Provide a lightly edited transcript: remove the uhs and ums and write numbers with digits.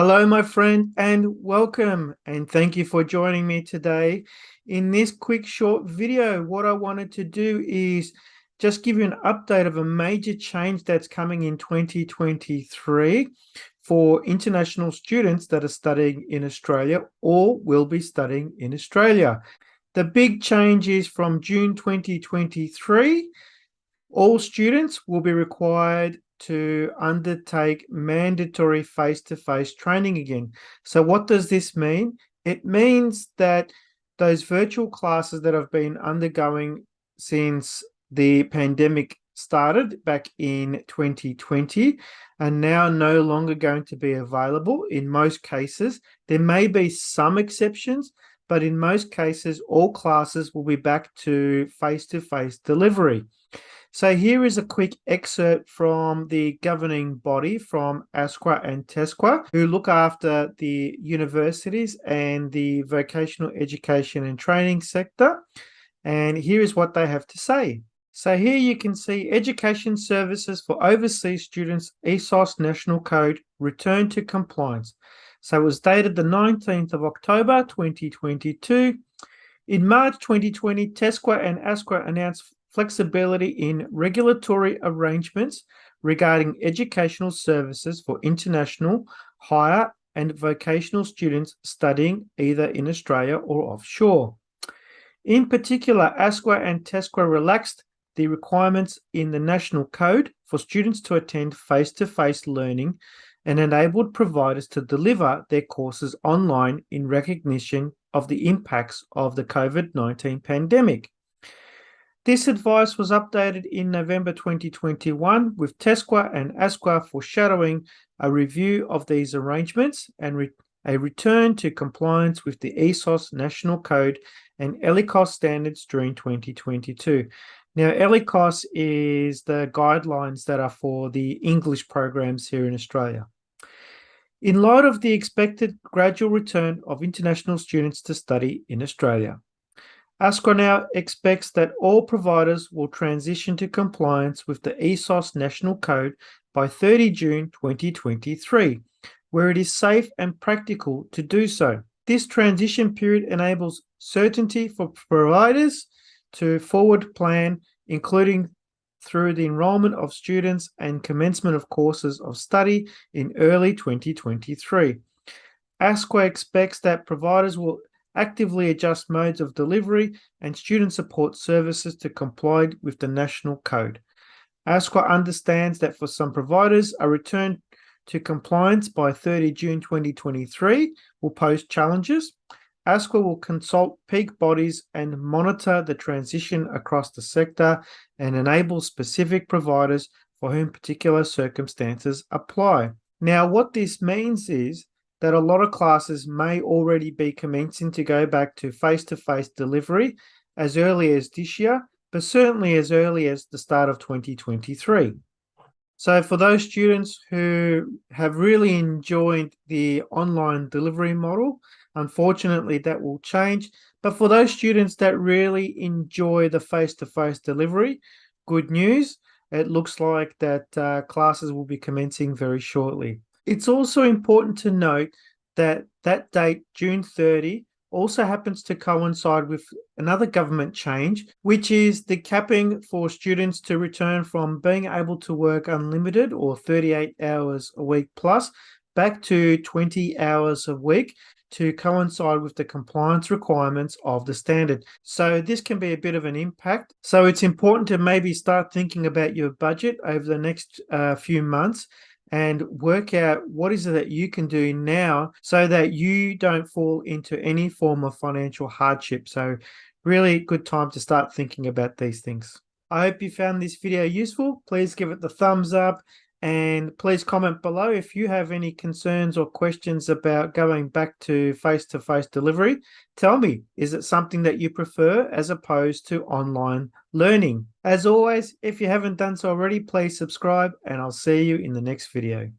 Hello, my friend, and welcome. And thank you for joining me today. In this quick short video, what I wanted to do is just give you an update of a major change that's coming in 2023 for international students that are studying in Australia or will be studying in Australia. The big change is from June 2023, all students will be required to undertake mandatory face-to-face training again. So what does this mean? It means that those virtual classes that have been undergoing since the pandemic started back in 2020 are now no longer going to be available in most cases. There may be some exceptions, but in most cases, all classes will be back to face-to-face delivery. So here is a quick excerpt from the governing body from ASQA and TESQA, who look after the universities and the vocational education and training sector. And here is what they have to say. So here you can see Education Services for Overseas Students ESOS National Code return to compliance. So it was dated the 19th of October 2022. In March 2020, TESQA and ASQA announced flexibility in regulatory arrangements regarding educational services for international, higher, and vocational students studying either in Australia or offshore. In particular, ASQA and TESQA relaxed the requirements in the National Code for students to attend face-to-face learning and enabled providers to deliver their courses online in recognition of the impacts of the COVID-19 pandemic. This advice was updated in November 2021, with TESQA and ASQA foreshadowing a review of these arrangements and a return to compliance with the ESOS National Code and ELICOS standards during 2022. Now, ELICOS is the guidelines that are for the English programs here in Australia. In light of the expected gradual return of international students to study in Australia, ASQA now expects that all providers will transition to compliance with the ESOS National Code by 30 June 2023, where it is safe and practical to do so. This transition period enables certainty for providers to forward plan, including through the enrolment of students and commencement of courses of study in early 2023. ASQA expects that providers will actively adjust modes of delivery and student support services to comply with the National Code. ASQA understands that for some providers, a return to compliance by 30 June 2023 will pose challenges. ASQA will consult peak bodies and monitor the transition across the sector and enable specific providers for whom particular circumstances apply. Now, what this means is that a lot of classes may already be commencing to go back to face-to-face delivery as early as this year, but certainly as early as the start of 2023. So for those students who have really enjoyed the online delivery model, unfortunately that will change. But for those students that really enjoy the face-to-face delivery, good news, it looks like that classes will be commencing very shortly. It's also important to note that that date, June 30, also happens to coincide with another government change, which is the capping for students to return from being able to work unlimited or 38 hours a week plus back to 20 hours a week to coincide with the compliance requirements of the standard. So this can be a bit of an impact. So it's important to maybe start thinking about your budget over the next few months and work out what is it that you can do now so that you don't fall into any form of financial hardship. So really good time to start thinking about these things. I hope you found this video useful. Please give it the thumbs up and please comment below if you have any concerns or questions about going back to face-to-face delivery. Tell me, is it something that you prefer as opposed to online learning? As always, if you haven't done so already, please subscribe and I'll see you in the next video.